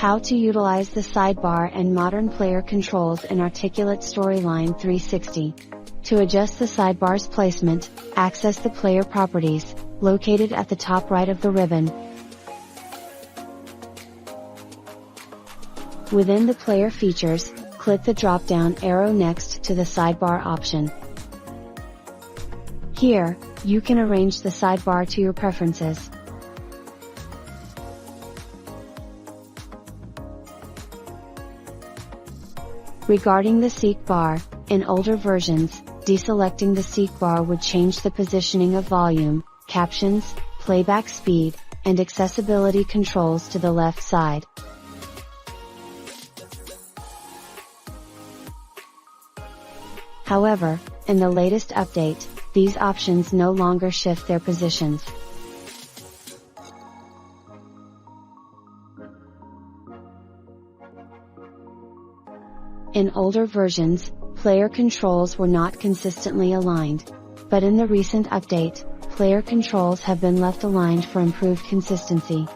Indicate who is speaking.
Speaker 1: How to utilize the sidebar and modern player controls in Articulate Storyline 360. To adjust the sidebar's placement, access the player properties, located at the top right of the ribbon. Within the player features, click the drop-down arrow next to the sidebar option. Here, you can arrange the sidebar to your preferences. Regarding the seek bar, in older versions, deselecting the seek bar would change the positioning of volume, captions, playback speed, and accessibility controls to the left side. However, in the latest update, these options no longer shift their positions. In older versions, player controls were not consistently aligned. But in the recent update, player controls have been left aligned for improved consistency.